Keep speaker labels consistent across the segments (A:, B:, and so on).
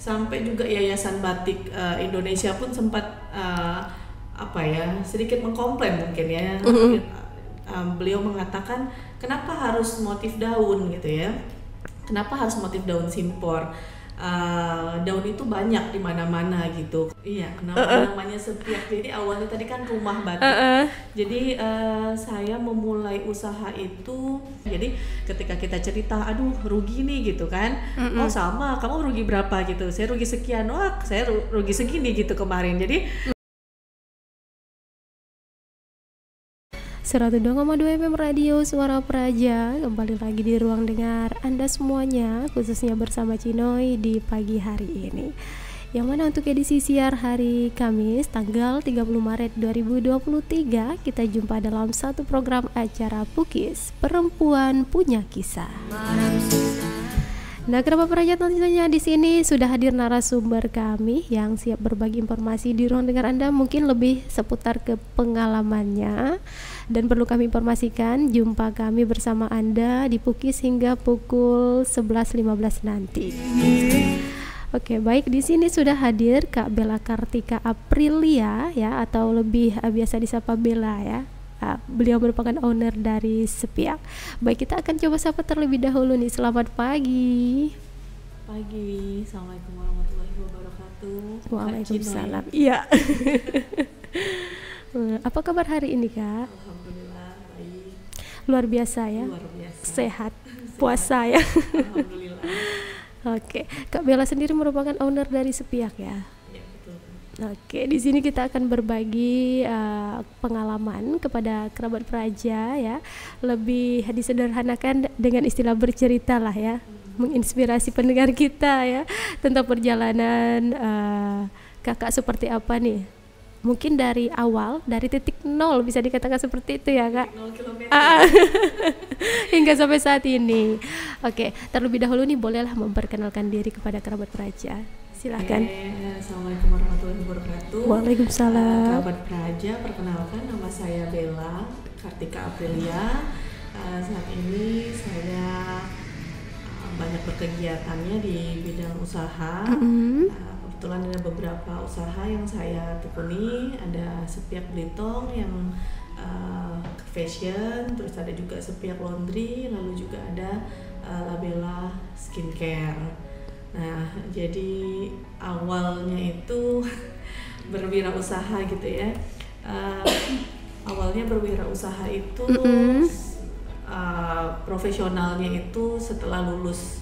A: sampai juga Yayasan Batik Indonesia pun sempat sedikit mengkomplain mungkin ya. Beliau mengatakan kenapa harus motif daun gitu ya, kenapa harus motif daun simpor. Daun itu banyak di mana-mana gitu. Iya, namanya Sepiak. Jadi awalnya tadi kan rumah batik. Jadi saya memulai usaha itu. Jadi ketika kita cerita, aduh rugi nih gitu kan. Oh sama, kamu rugi berapa gitu? Saya rugi sekian. Wah, saya rugi segini gitu kemarin. Jadi
B: 102,2 FM Radio Suara Praja, kembali lagi di ruang dengar Anda semuanya, khususnya bersama Cinoy di pagi hari ini. Yang mana untuk edisi siar hari Kamis tanggal 30 Maret 2023 kita jumpa dalam satu program acara Pukis Perempuan Punya Kisah. Nah, kerabat Praja, tentunya di sini sudah hadir narasumber kami yang siap berbagi informasi di ruang dengar Anda, mungkin lebih seputar ke pengalamannya. Dan perlu kami informasikan, jumpa kami bersama Anda di Pukis hingga pukul 11.15 nanti. Oke, baik, di sini sudah hadir Kak Bella Kartika Aprilia ya, atau lebih biasa disapa Bella ya. Beliau merupakan owner dari Sepiak. Baik, kita akan coba sapa terlebih dahulu nih. Selamat pagi.
A: Pagi, Assalamualaikum warahmatullahi wabarakatuh.
B: Waalaikumsalam. Iya. Apa kabar hari ini, Kak?
A: Alhamdulillah baik.
B: Luar biasa ya.
A: Luar biasa.
B: Sehat. Puasa ya.
A: Alhamdulillah.
B: Oke, Kak Bella sendiri merupakan owner dari Sepiak ya. Oke, di sini kita akan berbagi pengalaman kepada kerabat Praja ya, lebih disederhanakan dengan istilah bercerita lah ya, menginspirasi pendengar kita ya tentang perjalanan kakak seperti apa nih. Mungkin dari awal, dari titik nol bisa dikatakan seperti itu ya Kak.
A: 0 km.
B: Hingga sampai saat ini. Oke, terlebih dahulu nih bolehlah memperkenalkan diri kepada kerabat Praja. Silakan.
A: Assalamualaikum warahmatullahi wabarakatuh.
B: Waalaikumsalam.
A: Kerabat Praja, perkenalkan nama saya Bella Kartika Aprilia. Saat ini saya banyak berkegiatannya di bidang usaha. Kebetulan ada beberapa usaha yang saya tekuni. Ada Sepiak Blitong yang fashion, terus ada juga Sepiak Laundry, lalu juga ada Labella Skincare. Nah, jadi awalnya itu berwirausaha gitu ya. Awalnya berwirausaha itu profesionalnya itu setelah lulus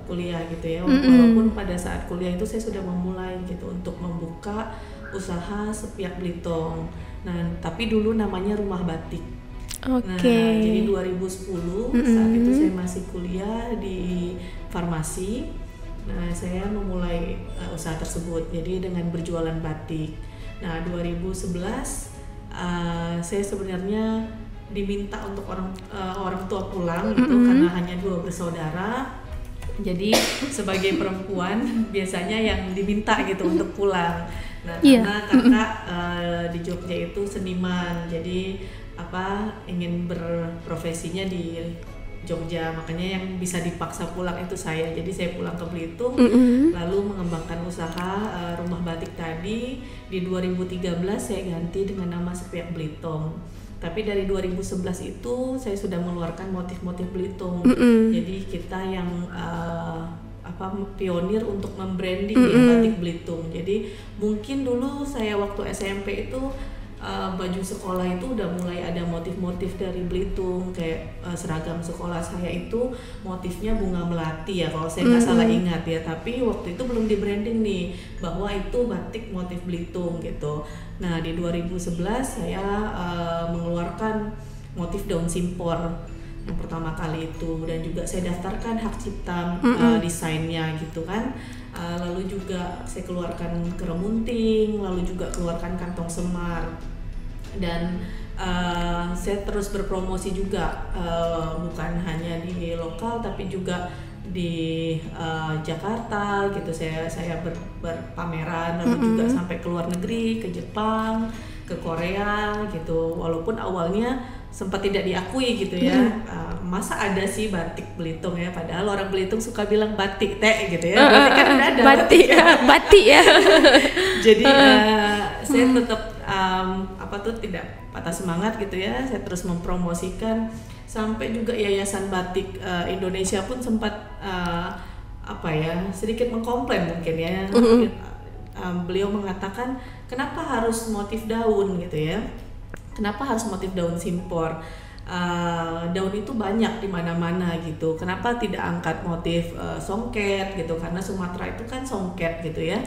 A: kuliah gitu ya. Walaupun pada saat kuliah itu saya sudah memulai gitu untuk membuka usaha Sepiak Blitong. Nah, tapi dulu namanya Rumah Batik. Nah, jadi 2010 saat itu saya masih kuliah di farmasi. Nah, saya memulai usaha tersebut. Jadi dengan berjualan batik. Nah, 2011 saya sebenarnya diminta untuk orang tua pulang gitu karena hanya 2 bersaudara. Jadi sebagai perempuan biasanya yang diminta gitu untuk pulang. Nah, karena kakak di Jogja itu seniman. Jadi ingin berprofesinya di Jogja, makanya yang bisa dipaksa pulang itu saya. Jadi saya pulang ke Belitung, lalu mengembangkan usaha rumah batik tadi. Di 2013 saya ganti dengan nama Sepiak Blitong. Tapi dari 2011 itu saya sudah mengeluarkan motif-motif Belitung. Jadi kita yang pionir untuk membranding batik Belitung. Jadi mungkin dulu saya waktu SMP itu baju sekolah itu udah mulai ada motif-motif dari Belitung, kayak seragam sekolah saya itu motifnya bunga melati ya kalau saya nggak salah ingat ya, tapi waktu itu belum di branding nih bahwa itu batik motif Belitung gitu. Nah, di 2011 saya mengeluarkan motif daun simpor yang pertama kali itu, dan juga saya daftarkan hak cipta desainnya gitu kan. Lalu juga saya keluarkan keremunting, lalu juga keluarkan kantong semar, dan saya terus berpromosi juga, bukan hanya di lokal tapi juga di Jakarta gitu. Saya berpameran, lalu juga sampai ke luar negeri, ke Jepang, ke Korea gitu. Walaupun awalnya sempat tidak diakui gitu ya, masa ada sih batik Belitung ya, padahal orang Belitung suka bilang batik teh gitu ya, berarti kan udah ada
B: batik ya. Batik ya.
A: Jadi saya tetap tidak patah semangat gitu ya, saya terus mempromosikan sampai juga Yayasan Batik Indonesia pun sempat sedikit mengkomplain mungkin ya. Beliau mengatakan kenapa harus motif daun gitu ya, kenapa harus motif daun simpor, daun itu banyak di mana-mana gitu, kenapa tidak angkat motif songket gitu, karena Sumatera itu kan songket gitu ya.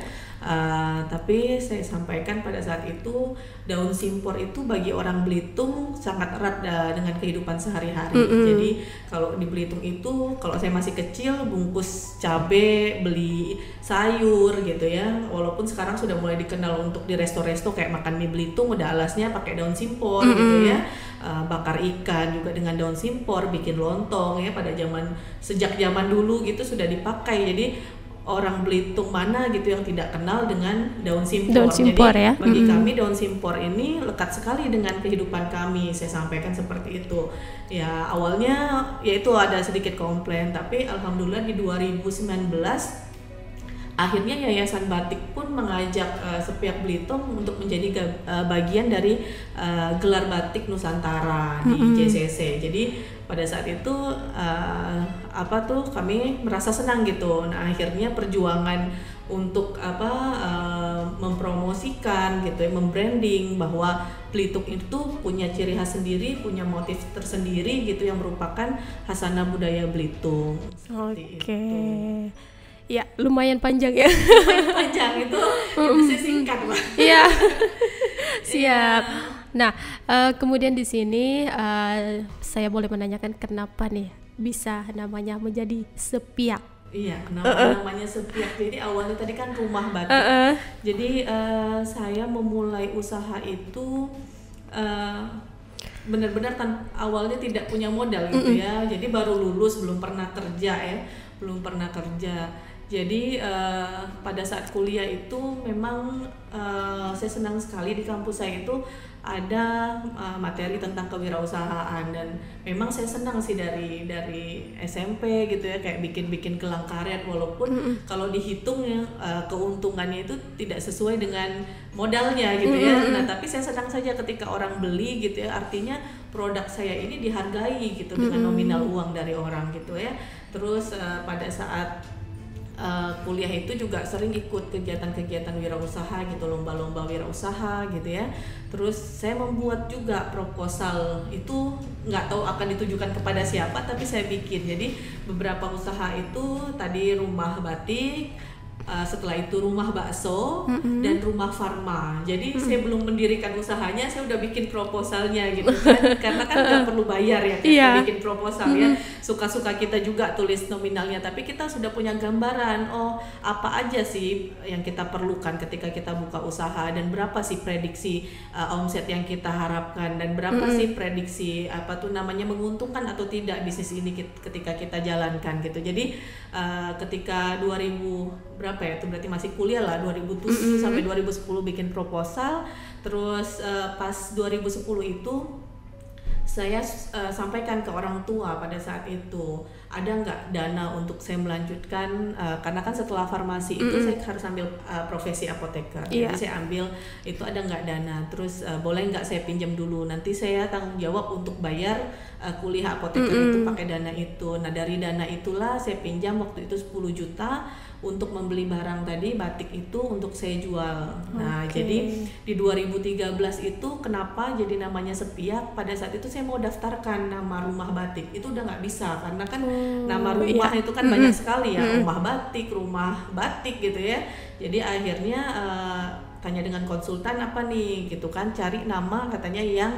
A: Tapi saya sampaikan pada saat itu daun simpor itu bagi orang Belitung sangat erat dengan kehidupan sehari-hari. Jadi kalau di Belitung itu, kalau saya masih kecil bungkus cabe, beli sayur gitu ya, walaupun sekarang sudah mulai dikenal untuk di resto-resto kayak makan mie Belitung udah alasnya pakai daun simpor gitu ya. Bakar ikan juga dengan daun simpor, bikin lontong ya, sejak zaman dulu gitu sudah dipakai. Jadi orang Belitung mana gitu yang tidak kenal dengan daun simpor. Jadi
B: ya?
A: Bagi kami daun simpor ini lekat sekali dengan kehidupan kami. Saya sampaikan seperti itu. Ya awalnya yaitu ada sedikit komplain, tapi alhamdulillah di 2019 akhirnya Yayasan Batik pun mengajak Sepiak Belitung untuk menjadi bagian dari gelar batik Nusantara di JCC. Jadi pada saat itu kami merasa senang gitu. Nah akhirnya perjuangan untuk mempromosikan gitu ya, membranding bahwa Belitung itu punya ciri khas sendiri, punya motif tersendiri gitu yang merupakan khasanah budaya Belitung.
B: Oke. Ya, lumayan panjang ya.
A: Lumayan panjang itu bisa singkat, Pak.
B: Iya. Siap. Nah, kemudian di sini saya boleh menanyakan kenapa nih bisa namanya menjadi Sepiak?
A: Iya, kenapa namanya Sepiak? Jadi awalnya tadi kan rumah batik. Jadi saya memulai usaha itu benar-benar awalnya tidak punya modal gitu ya. Jadi baru lulus, belum pernah kerja. Jadi pada saat kuliah itu memang saya senang sekali di kampus saya itu ada materi tentang kewirausahaan, dan memang saya senang sih dari SMP gitu ya, kayak bikin gelang karet, walaupun kalau dihitung ya keuntungannya itu tidak sesuai dengan modalnya gitu ya. Nah tapi saya senang saja ketika orang beli gitu ya, artinya produk saya ini dihargai gitu dengan nominal uang dari orang gitu ya. Terus pada saat kuliah itu juga sering ikut kegiatan-kegiatan wirausaha gitu, lomba-lomba wirausaha gitu ya. Terus saya membuat juga proposal, itu nggak tahu akan ditujukan kepada siapa, tapi saya bikin. Jadi beberapa usaha itu tadi rumah batik, setelah itu rumah bakso dan rumah farma. Jadi saya belum mendirikan usahanya, saya udah bikin proposalnya gitu kan. Karena kan nggak perlu bayar ya kan, bikin proposal ya. Suka-suka kita juga tulis nominalnya, tapi kita sudah punya gambaran, oh apa aja sih yang kita perlukan ketika kita buka usaha, dan berapa sih prediksi omset yang kita harapkan, dan berapa sih prediksi menguntungkan atau tidak bisnis ini ketika kita jalankan gitu. Jadi ketika 2000 berapa ya, itu berarti masih kuliah lah, 2007 sampai 2010 bikin proposal. Terus pas 2010 itu saya sampaikan ke orang tua pada saat itu, ada nggak dana untuk saya melanjutkan, karena kan setelah farmasi itu saya harus ambil profesi apoteker. Jadi saya ambil itu, ada nggak dana, terus boleh nggak saya pinjam dulu, nanti saya tanggung jawab untuk bayar kuliah apoteker itu pakai dana itu. Nah dari dana itulah saya pinjam waktu itu 10 juta untuk membeli barang tadi, batik itu untuk saya jual. Nah jadi di 2013 itu kenapa jadi namanya Sepiak, pada saat itu saya mau daftarkan nama rumah batik, itu udah nggak bisa karena kan nama rumah itu kan banyak sekali ya, rumah batik gitu ya. Jadi akhirnya tanya dengan konsultan apa nih gitu kan, cari nama katanya yang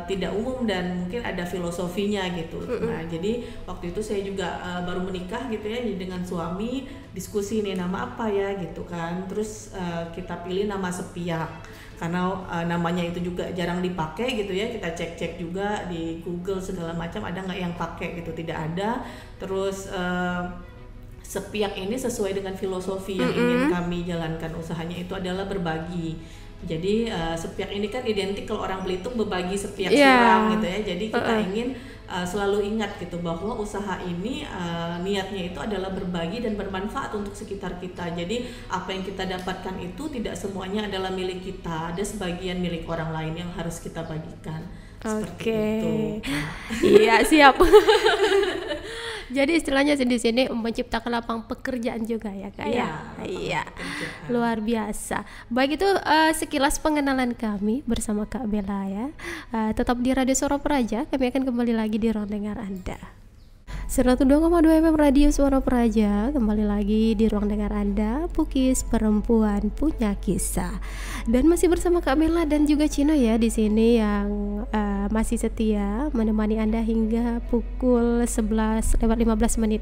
A: tidak umum dan mungkin ada filosofinya gitu. Nah jadi waktu itu saya juga baru menikah gitu ya, dengan suami diskusi nih nama apa ya gitu kan. Terus kita pilih nama Sepiak karena namanya itu juga jarang dipakai gitu ya. Kita cek-cek juga di Google segala macam, ada nggak yang pakai gitu, tidak ada. Terus Sepiak ini sesuai dengan filosofi yang ingin kami jalankan usahanya, itu adalah berbagi. Jadi Sepiak ini kan identik kalau orang Belitung berbagi sepiak surang gitu ya. Jadi kita ingin selalu ingat gitu bahwa usaha ini niatnya itu adalah berbagi dan bermanfaat untuk sekitar kita. Jadi apa yang kita dapatkan itu tidak semuanya adalah milik kita, ada sebagian milik orang lain yang harus kita bagikan. Seperti itu.
B: Iya, siap. Jadi istilahnya di sini menciptakan lapangan pekerjaan juga ya Kak ya. Iya. Luar biasa. Baik, itu sekilas pengenalan kami bersama Kak Bella ya. Tetap di Radio Suara Praja, kami akan kembali lagi di ruang dengar Anda. 102,2 FM Radio Suara Praja, kembali lagi di ruang dengar Anda, Pukis Perempuan Punya Kisah. Dan masih bersama Kak Bella dan juga Cino ya di sini yang masih setia menemani Anda hingga pukul 11:15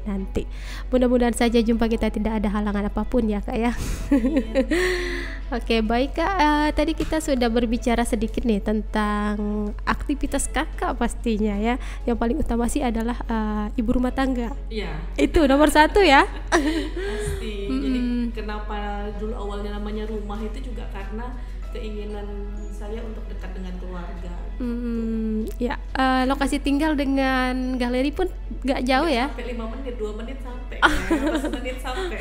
B: nanti. Mudah-mudahan saja jumpa kita tidak ada halangan apapun ya Kak ya. Oke, baik Kak, tadi kita sudah berbicara sedikit nih tentang aktivitas Kakak pastinya ya. Yang paling utama sih adalah ibu rumah tangga.
A: Iya.
B: Itu nomor 1 ya.
A: Pasti. Jadi kenapa dulu awalnya namanya rumah itu juga karena keinginan saya untuk dekat dengan keluarga.
B: Ya, lokasi tinggal dengan galeri pun gak jauh ya?
A: Sampai 5 menit, 2 menit sampai, 1 menit sampai.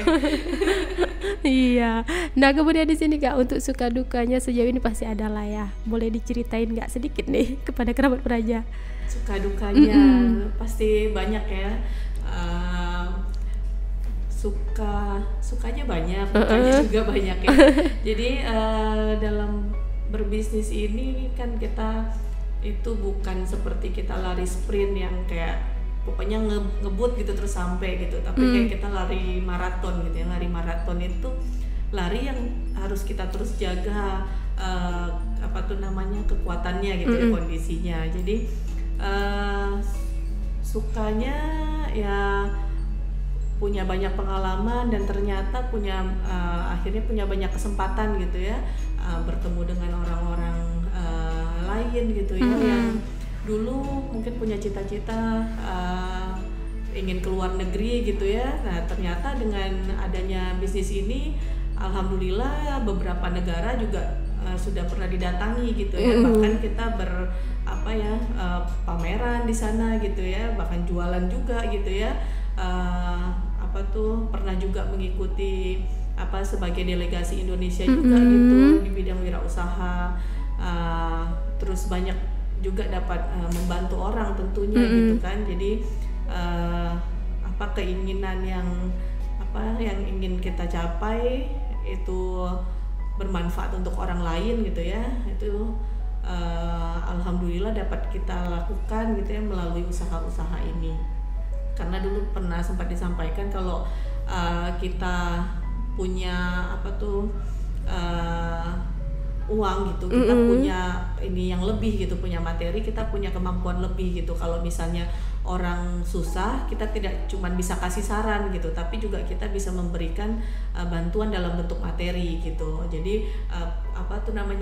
B: Iya. Nah kemudian di sini Kak, untuk suka dukanya sejauh ini pasti ada lah ya. Boleh diceritain nggak sedikit nih kepada kerabat Praja?
A: Suka dukanya pasti banyak ya. Sukanya banyak, dukanya juga banyak ya. Jadi dalam berbisnis ini kan kita itu bukan seperti kita lari sprint yang kayak pokoknya ngebut gitu terus sampai gitu, tapi kayak kita lari maraton gitu ya. Lari maraton itu lari yang harus kita terus jaga kekuatannya gitu ya, kondisinya. Jadi sukanya ya punya banyak pengalaman dan ternyata akhirnya punya banyak kesempatan gitu ya, bertemu dengan orang-orang lain gitu ya, yang dulu mungkin punya cita-cita ingin keluar negeri gitu ya. Nah ternyata dengan adanya bisnis ini, alhamdulillah beberapa negara juga sudah pernah didatangi gitu ya. Bahkan kita pameran di sana gitu ya, bahkan jualan juga gitu ya. Pernah juga mengikuti sebagai delegasi Indonesia juga gitu di bidang wirausaha. Terus banyak juga dapat membantu orang tentunya gitu kan. Jadi keinginan yang ingin kita capai itu bermanfaat untuk orang lain gitu ya, itu alhamdulillah dapat kita lakukan gitu ya melalui usaha-usaha ini. Karena dulu pernah sempat disampaikan kalau kita punya uang gitu, kita punya ini yang lebih gitu, punya materi, kita punya kemampuan lebih gitu. Kalau misalnya orang susah, kita tidak cuma bisa kasih saran gitu, tapi juga kita bisa memberikan bantuan dalam bentuk materi gitu. Jadi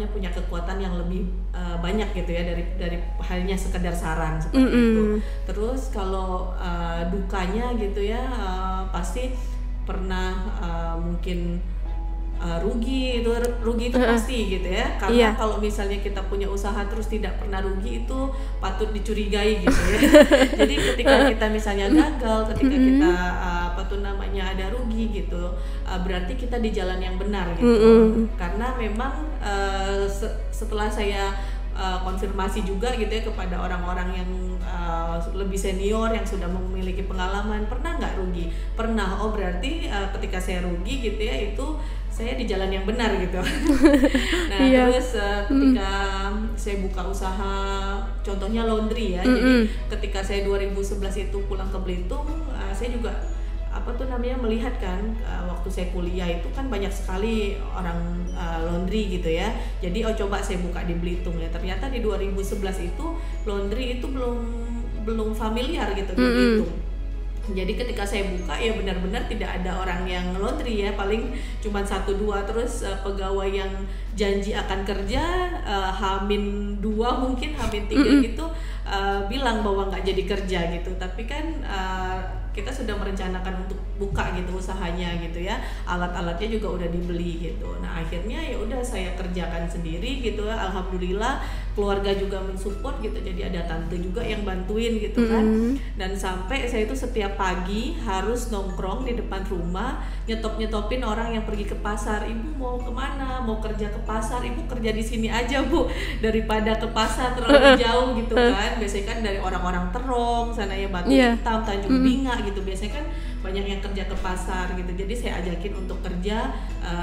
A: punya kekuatan yang lebih banyak gitu ya dari hanya sekedar saran seperti itu. Terus kalau dukanya gitu ya, pasti pernah mungkin rugi itu pasti gitu ya, karena kalau misalnya kita punya usaha terus tidak pernah rugi itu patut dicurigai gitu ya. Jadi ketika kita misalnya gagal, ketika kita ada rugi gitu, berarti kita di jalan yang benar gitu. Karena memang setelah saya konfirmasi juga gitu ya kepada orang-orang yang lebih senior yang sudah memiliki pengalaman, pernah nggak rugi? Pernah. Oh berarti ketika saya rugi gitu ya, itu saya di jalan yang benar gitu. Nah terus ketika saya buka usaha, contohnya laundry ya. Jadi ketika saya 2011 itu pulang ke Belitung, saya juga melihat kan, waktu saya kuliah itu kan banyak sekali orang laundry gitu ya. Jadi coba saya buka di Belitung ya. Ternyata di 2011 itu laundry itu belum familiar gitu di Belitung. Jadi ketika saya buka ya benar-benar tidak ada orang yang laundry ya, paling cuma 1-2, terus pegawai yang janji akan kerja H-2 mungkin H-3 gitu bilang bahwa nggak jadi kerja gitu. Tapi kan kita sudah merencanakan untuk buka gitu usahanya gitu ya, alat-alatnya juga udah dibeli gitu. Nah akhirnya ya udah saya kerjakan sendiri gitu, alhamdulillah keluarga juga mensupport gitu, jadi ada tante juga yang bantuin gitu kan. Dan sampai saya itu setiap pagi harus nongkrong di depan rumah nyetopin orang yang pergi ke pasar. Ibu mau kemana? Mau kerja ke pasar? Ibu kerja di sini aja Bu, daripada ke pasar terlalu jauh gitu kan. Biasanya kan dari orang-orang Terong sana ya, Batu Hitam, Tanjung Binga gitu, biasanya kan banyak yang kerja ke pasar gitu. Jadi saya ajakin untuk kerja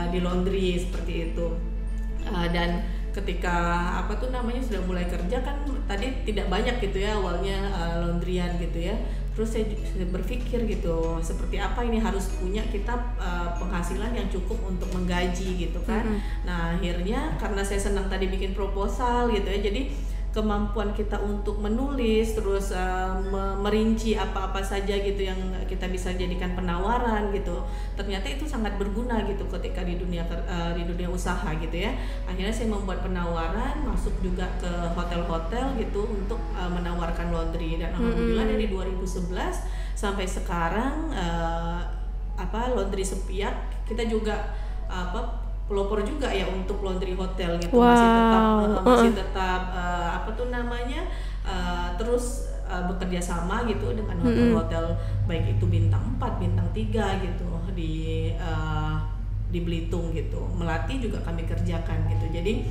A: di laundry seperti itu. Dan ketika sudah mulai kerja kan tadi tidak banyak gitu ya awalnya laundryan gitu ya. Terus saya berpikir gitu, seperti apa ini harus punya kita penghasilan yang cukup untuk menggaji gitu kan. Nah akhirnya karena saya senang tadi bikin proposal gitu ya, jadi kemampuan kita untuk menulis terus merinci apa-apa saja gitu yang kita bisa jadikan penawaran gitu, ternyata itu sangat berguna gitu ketika di dunia usaha gitu ya. Akhirnya saya membuat penawaran, masuk juga ke hotel-hotel gitu untuk menawarkan laundry, dan alhamdulillah dari 2011 sampai sekarang laundry Sepiak kita juga pelopor juga ya untuk laundry hotel gitu. Masih tetap terus bekerja sama gitu dengan hotel-hotel baik itu bintang 4, bintang 3 gitu di Belitung gitu. Melati juga kami kerjakan gitu. Jadi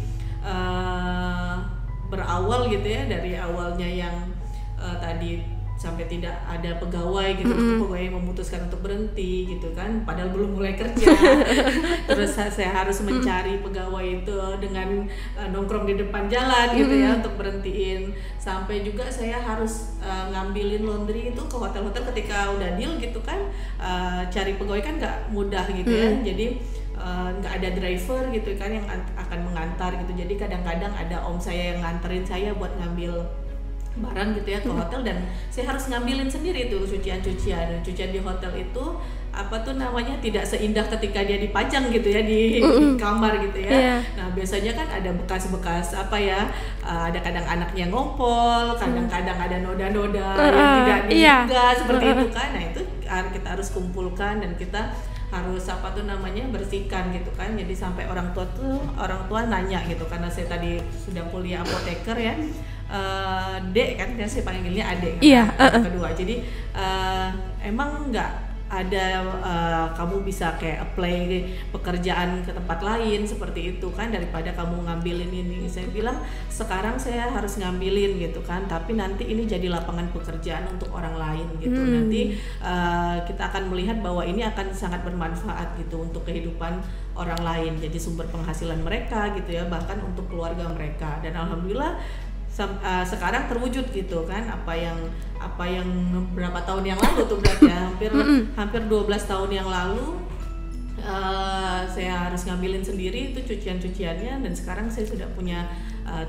A: berawal gitu ya, dari awalnya yang tadi sampai tidak ada pegawai gitu, pegawai memutuskan untuk berhenti gitu kan, padahal belum mulai kerja. Terus saya harus mencari pegawai itu dengan nongkrong di depan jalan gitu ya untuk berhentiin. Sampai juga saya harus ngambilin laundry itu ke hotel-hotel ketika udah deal gitu kan, cari pegawai kan nggak mudah gitu ya. Jadi nggak ada driver gitu kan yang akan mengantar gitu. Jadi kadang-kadang ada om saya yang nganterin saya buat ngambil barang gitu ya ke hotel, dan saya harus ngambilin sendiri tuh cucian di hotel itu tidak seindah ketika dia dipajang gitu ya di kamar gitu ya. Nah biasanya kan ada bekas-bekas ada kadang anaknya ngompol, kadang-kadang ada noda-noda yang tidak diduga seperti itu kan. Nah itu kita harus kumpulkan dan kita harus bersihkan gitu kan. Jadi sampai orang tua nanya gitu, karena saya tadi sudah kuliah apoteker ya, Dek kan saya panggilnya Adek kan, kedua. Jadi emang nggak ada kamu bisa kayak apply pekerjaan ke tempat lain seperti itu kan, daripada kamu ngambilin ini. Saya bilang sekarang saya harus ngambilin gitu kan, tapi nanti ini jadi lapangan pekerjaan untuk orang lain gitu. Nanti kita akan melihat bahwa ini akan sangat bermanfaat gitu untuk kehidupan orang lain, jadi sumber penghasilan mereka gitu ya, bahkan untuk keluarga mereka. Dan alhamdulillah sekarang terwujud gitu kan, apa yang berapa tahun yang lalu tuh berarti ya, hampir 12 tahun yang lalu saya harus ngambilin sendiri itu cuciannya, dan sekarang saya sudah punya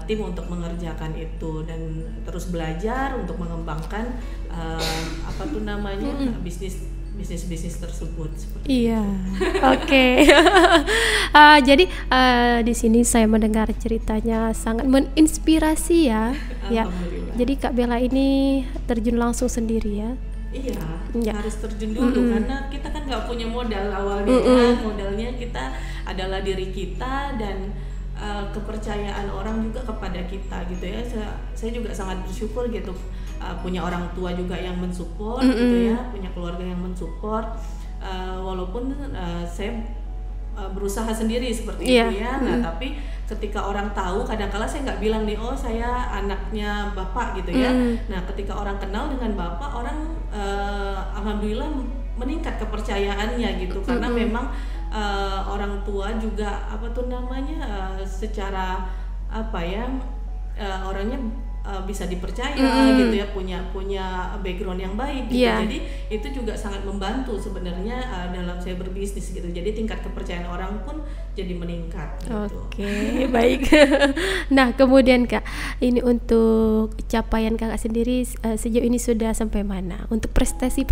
A: tim untuk mengerjakan itu, dan terus belajar untuk mengembangkan bisnis tersebut seperti itu.
B: Oke. Jadi di sini saya mendengar ceritanya sangat menginspirasi ya. Jadi Kak Bella ini terjun langsung sendiri ya.
A: Iya, harus terjun dulu karena kita kan nggak punya modal awalnya. Modalnya kita adalah diri kita dan kepercayaan orang juga kepada kita gitu ya. Saya juga sangat bersyukur gitu, punya orang tua juga yang mensupport gitu ya, punya keluarga yang mensupport, walaupun saya berusaha sendiri seperti itu ya. Nah tapi ketika orang tahu, kadang-kala saya nggak bilang nih, oh saya anaknya bapak gitu ya. Nah ketika orang kenal dengan bapak, orang alhamdulillah meningkat kepercayaannya gitu, karena memang orang tua juga secara orangnya bisa dipercaya gitu ya, punya background yang baik gitu. Jadi itu juga sangat membantu sebenarnya dalam saya berbisnis gitu. Jadi tingkat kepercayaan orang pun jadi meningkat gitu.
B: Oke, baik. Nah kemudian Kak, ini untuk capaian Kakak sendiri sejauh ini sudah sampai mana untuk prestasi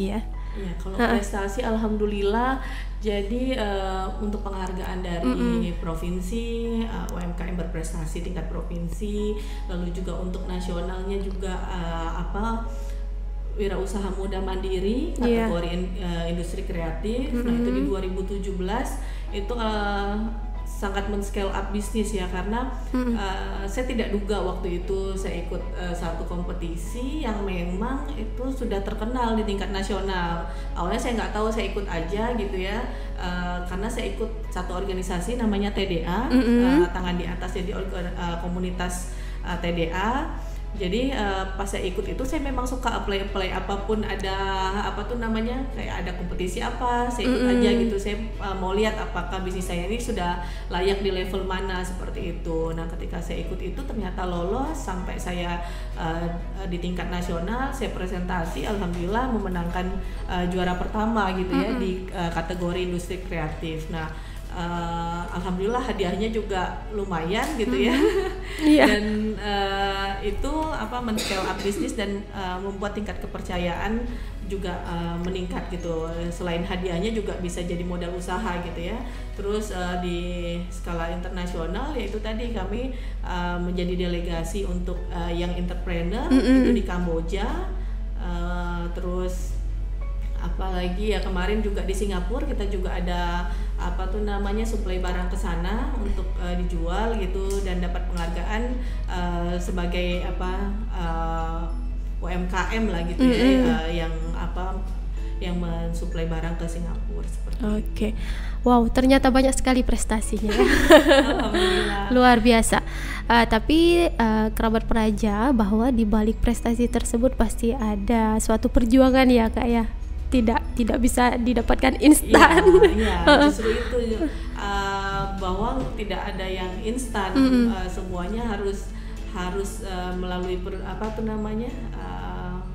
B: ya?
A: Iya, kalau prestasi alhamdulillah. Jadi untuk penghargaan dari provinsi, UMKM berprestasi tingkat provinsi, lalu juga untuk nasionalnya juga wirausaha muda mandiri kategori industri kreatif. Nah itu di 2017 itu sangat men-scale up bisnis ya, karena saya tidak duga waktu itu saya ikut satu kompetisi yang memang itu sudah terkenal di tingkat nasional. Awalnya saya nggak tahu, saya ikut aja gitu ya, karena saya ikut satu organisasi namanya TDA, tangan di atas, jadi komunitas TDA. Jadi pas saya ikut itu saya memang suka apply apapun, ada apa tuh namanya, kayak ada kompetisi apa, saya ikut aja gitu. Saya mau lihat apakah bisnis saya ini sudah layak di level mana, seperti itu. Nah ketika saya ikut itu ternyata lolos sampai saya di tingkat nasional, saya presentasi, alhamdulillah memenangkan juara pertama gitu ya di kategori industri kreatif. Nah alhamdulillah hadiahnya juga lumayan gitu ya. Dan itu men-scale up bisnis dan membuat tingkat kepercayaan juga meningkat gitu. Selain hadiahnya juga bisa jadi modal usaha gitu ya. Terus di skala internasional yaitu tadi kami menjadi delegasi untuk Young Entrepreneur itu di Kamboja. Terus apalagi ya, kemarin juga di Singapura kita juga ada suplai barang ke sana untuk dijual gitu, dan dapat penghargaan sebagai UMKM lah gitu ya, yang mensuplai barang ke Singapura seperti itu.
B: Oke. Wow, ternyata banyak sekali prestasinya.
A: Alhamdulillah.
B: Luar biasa. Tapi kerabat Praja, bahwa di balik prestasi tersebut pasti ada suatu perjuangan ya Kak ya. Tidak bisa didapatkan instan.
A: Iya, justru itu bahwa tidak ada yang instan. Semuanya harus melalui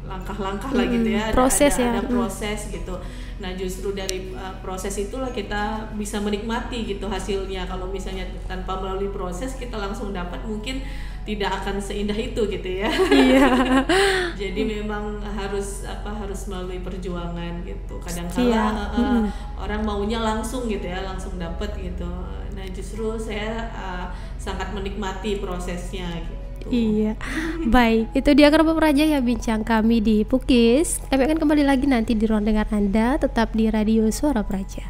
A: langkah-langkah lah gitu ya.
B: Proses
A: ada proses gitu. Nah justru dari proses itulah kita bisa menikmati gitu hasilnya. Kalau misalnya tanpa melalui proses kita langsung dapat, mungkin tidak akan seindah itu gitu ya. Iya. Jadi memang harus melalui perjuangan gitu. Kadang-kala orang maunya langsung gitu ya, langsung dapat gitu. Nah justru saya sangat menikmati prosesnya gitu.
B: Iya, baik. Itu dia kerabat Praja ya bincang kami di Pukis. Kami akan kembali lagi nanti di ruang dengar Anda, tetap di Radio Suara Praja.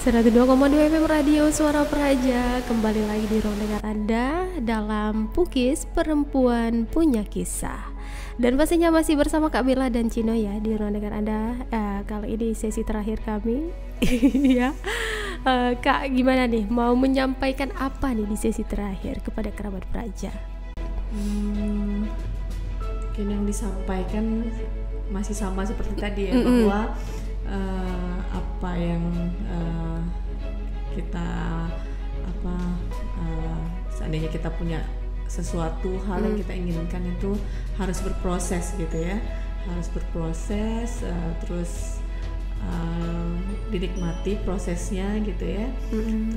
B: 102,2 FM Radio Suara Praja. Kembali lagi di ruang dengar Anda dalam Pukis Perempuan Punya Kisah. Dan pastinya masih bersama Kak Bella dan Cino ya di ruang dengar Anda. Kali ini sesi terakhir kami. Ya. Kak, gimana nih? Mau menyampaikan apa nih di sesi terakhir kepada kerabat Praja?
A: Mungkin yang disampaikan masih sama seperti tadi ya, bahwa apa yang kita seandainya kita punya sesuatu hal yang kita inginkan, itu harus berproses gitu ya, harus berproses, terus dinikmati prosesnya gitu ya.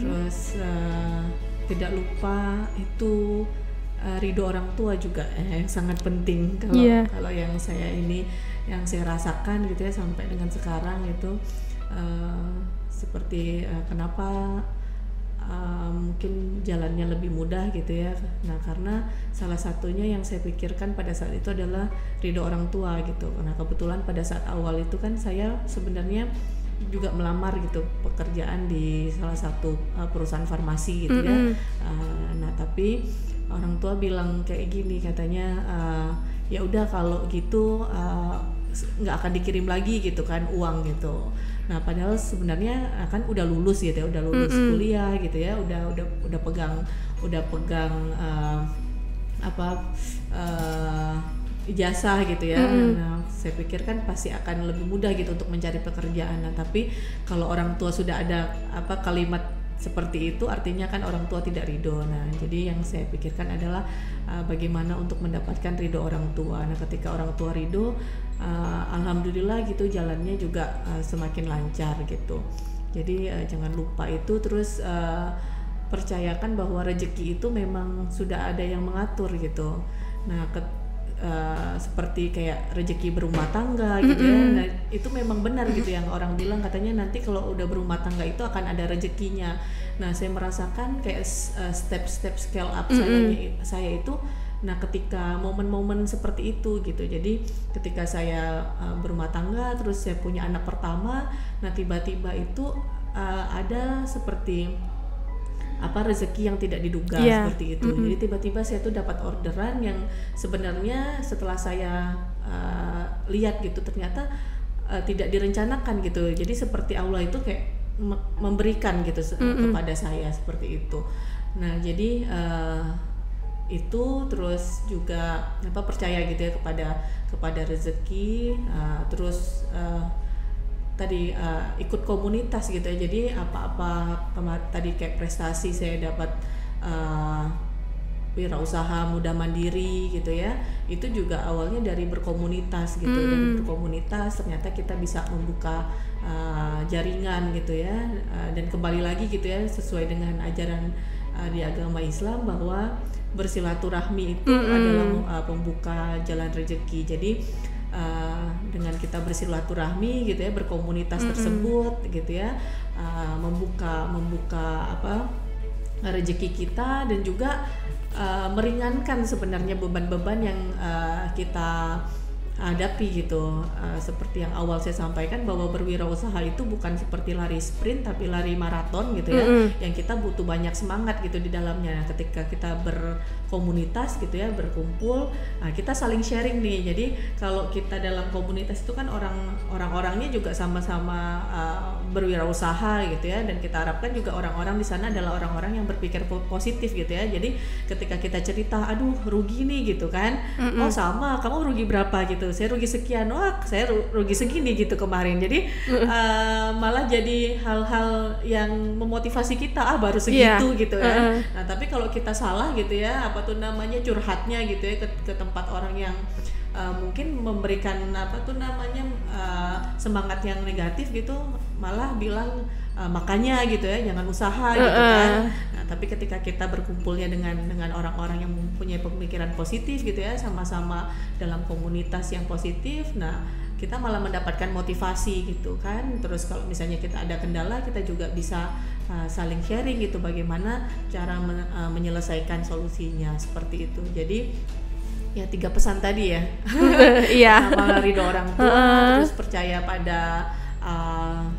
A: Terus tidak lupa itu ridho orang tua juga yang sangat penting. Kalau yang saya rasakan gitu ya sampai dengan sekarang itu seperti kenapa mungkin jalannya lebih mudah gitu ya. Nah karena salah satunya yang saya pikirkan pada saat itu adalah ridho orang tua gitu. Nah kebetulan pada saat awal itu kan saya sebenarnya juga melamar gitu pekerjaan di salah satu perusahaan farmasi gitu ya. Nah tapi orang tua bilang kayak gini, katanya ya udah kalau gitu nggak akan dikirim lagi gitu kan uang gitu. Nah padahal sebenarnya kan udah lulus gitu ya, udah lulus kuliah gitu ya, udah pegang ijazah gitu ya. Nah saya pikir kan pasti akan lebih mudah gitu untuk mencari pekerjaan. Nah tapi kalau orang tua sudah ada kalimat seperti itu, artinya kan orang tua tidak ridho. Nah jadi yang saya pikirkan adalah bagaimana untuk mendapatkan ridho orang tua. Nah ketika orang tua ridho, alhamdulillah gitu jalannya juga semakin lancar gitu. Jadi jangan lupa itu, terus percayakan bahwa rezeki itu memang sudah ada yang mengatur gitu. Nah seperti kayak rezeki berumah tangga gitu ya. Nah itu memang benar gitu yang orang bilang, katanya nanti kalau udah berumah tangga itu akan ada rezekinya. Nah saya merasakan kayak step-step scale up saya itu Nah, ketika momen-momen seperti itu gitu, jadi ketika saya berumah tangga, terus saya punya anak pertama, nah tiba-tiba itu ada seperti rezeki yang tidak diduga seperti itu. Jadi tiba-tiba saya tuh dapat orderan yang sebenarnya setelah saya lihat gitu ternyata tidak direncanakan gitu. Jadi seperti Allah itu kayak memberikan gitu kepada saya seperti itu. Nah, jadi itu terus juga percaya gitu ya kepada rezeki, terus tadi ikut komunitas gitu ya. Jadi apa-apa tadi kayak prestasi saya dapat wirausaha muda mandiri gitu ya, itu juga awalnya dari berkomunitas gitu. Dari berkomunitas ternyata kita bisa membuka jaringan gitu ya, dan kembali lagi gitu ya sesuai dengan ajaran di agama Islam bahwa bersilaturahmi itu adalah pembuka jalan rezeki. Jadi dengan kita bersilaturahmi gitu ya, berkomunitas tersebut gitu ya, membuka rezeki kita, dan juga meringankan sebenarnya beban-beban yang kita hadapi gitu. Seperti yang awal saya sampaikan bahwa berwirausaha itu bukan seperti lari sprint tapi lari maraton gitu ya, yang kita butuh banyak semangat gitu di dalamnya. Ketika kita berkomunitas gitu ya, berkumpul, nah kita saling sharing nih. Jadi kalau kita dalam komunitas itu kan orang-orangnya juga sama-sama berwirausaha gitu ya, dan kita harapkan juga orang-orang di sana adalah orang-orang yang berpikir positif gitu ya. Jadi ketika kita cerita, aduh rugi nih gitu kan, oh sama, kamu rugi berapa gitu, saya rugi sekian, wah saya rugi segini gitu kemarin. Jadi malah jadi hal-hal yang memotivasi kita, baru segitu gitu kan. Nah tapi kalau kita salah gitu ya, curhatnya gitu ya ke tempat orang yang mungkin memberikan semangat yang negatif gitu, malah bilang makanya gitu ya jangan usaha gitu kan. Nah tapi ketika kita berkumpulnya dengan orang-orang yang mempunyai pemikiran positif gitu ya, sama-sama dalam komunitas yang positif, nah kita malah mendapatkan motivasi gitu kan. Terus kalau misalnya kita ada kendala, kita juga bisa saling sharing gitu bagaimana cara menyelesaikan solusinya seperti itu. Jadi ya 3 pesan tadi ya. Sama ridho orang tua, terus percaya pada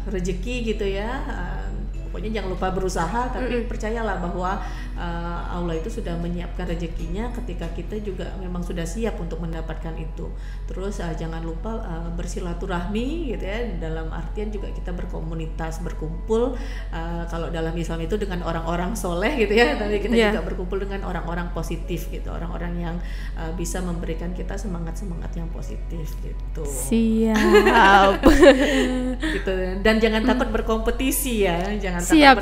A: rezeki gitu ya. Pokoknya jangan lupa berusaha, tapi percayalah bahwa Allah itu sudah menyiapkan rezekinya ketika kita juga memang sudah siap untuk mendapatkan itu. Terus jangan lupa bersilaturahmi gitu ya, dalam artian juga kita berkomunitas, berkumpul kalau dalam Islam itu dengan orang-orang soleh gitu ya, tapi kita juga berkumpul dengan orang-orang positif gitu, orang-orang yang bisa memberikan kita semangat-semangat yang positif gitu.
B: Siap.
A: Gitu. Dan jangan takut berkompetisi ya, jangan
B: siap.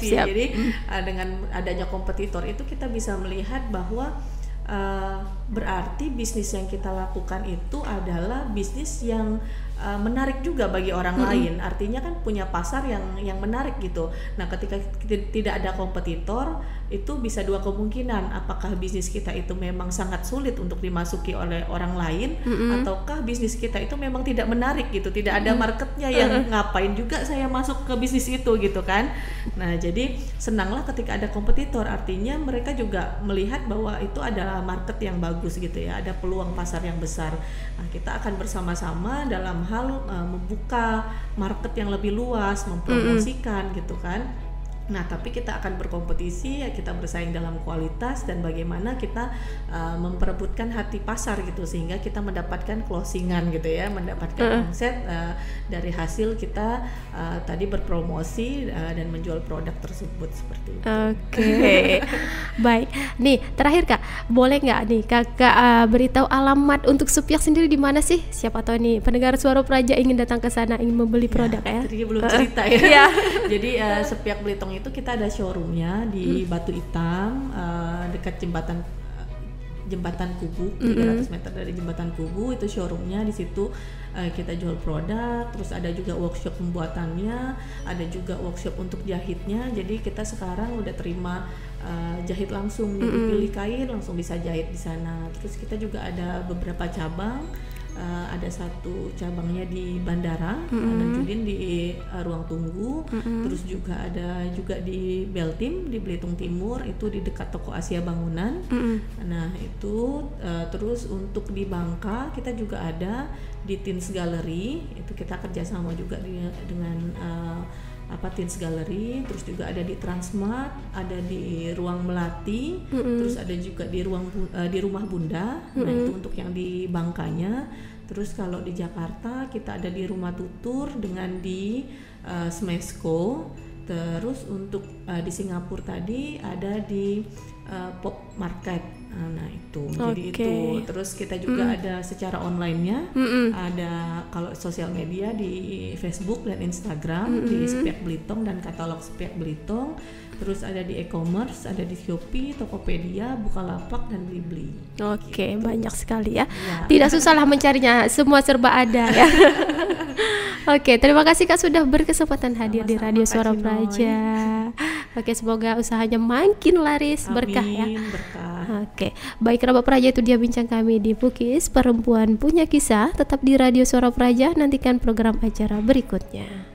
A: Jadi dengan adanya kompetitor itu kita bisa melihat bahwa berarti bisnis yang kita lakukan itu adalah bisnis yang menarik juga bagi orang lain. Artinya kan punya pasar yang menarik gitu. Nah ketika tidak ada kompetitor, itu bisa dua kemungkinan, apakah bisnis kita itu memang sangat sulit untuk dimasuki oleh orang lain, ataukah bisnis kita itu memang tidak menarik gitu, tidak ada marketnya, yang ngapain juga saya masuk ke bisnis itu gitu kan. Nah jadi senanglah ketika ada kompetitor, artinya mereka juga melihat bahwa itu adalah market yang bagus gitu ya, ada peluang pasar yang besar. Nah kita akan bersama-sama dalam hal membuka market yang lebih luas, mempromosikan gitu kan. Nah tapi kita akan berkompetisi ya, kita bersaing dalam kualitas dan bagaimana kita memperebutkan hati pasar gitu, sehingga kita mendapatkan closingan gitu ya, mendapatkan omset dari hasil kita tadi berpromosi dan menjual produk tersebut seperti itu.
B: Oke. Baik, nih terakhir Kak, boleh nggak nih Kakak beritahu alamat untuk Supiak sendiri di mana sih? Siapa tahu nih pendengar Suara Praja ingin datang ke sana, ingin membeli produk ya.
A: Tadi belum cerita ya. Jadi Supiak Belitung itu kita ada showroomnya di Batu Hitam, dekat jembatan Kubu, 300 meter dari jembatan Kubu itu showroomnya. Di situ kita jual produk, terus ada juga workshop pembuatannya, ada juga workshop untuk jahitnya. Jadi kita sekarang udah terima jahit langsung, jadi pilih kain langsung bisa jahit di sana. Terus kita juga ada beberapa cabang ada satu cabangnya di Bandara Nanjudin di ruang tunggu, terus juga ada juga di Beltim di Belitung Timur, itu di dekat toko Asia Bangunan. Nah itu terus untuk di Bangka kita juga ada di Teens Gallery, itu kita kerjasama juga dengan Teens Gallery, terus juga ada di Transmart, ada di Ruang Melati, terus ada juga di di Rumah Bunda. Nah itu untuk yang di Bangkanya. Terus kalau di Jakarta kita ada di Rumah Tutur dengan di Smesco. Terus untuk di Singapura tadi ada di Pop Market. Nah itu, jadi itu. Terus kita juga ada secara online-nya, ada kalau sosial media di Facebook dan Instagram di Sepiak Belitung dan katalog Sepiak Belitung. Terus ada di e-commerce, ada di Shopee, Tokopedia, Bukalapak dan Blibli.
B: Gitu. Banyak sekali ya. Tidak susah lah mencarinya, semua serba ada ya. Oke, terima kasih Kak sudah berkesempatan hadir di Radio Suara Praja. Oke, semoga usahanya makin laris, berkah ya. Berkah. Oke, baik kerabat Praja, itu dia bincang kami di Pukis Perempuan Punya Kisah. Tetap di Radio Suara Praja, nantikan program acara berikutnya.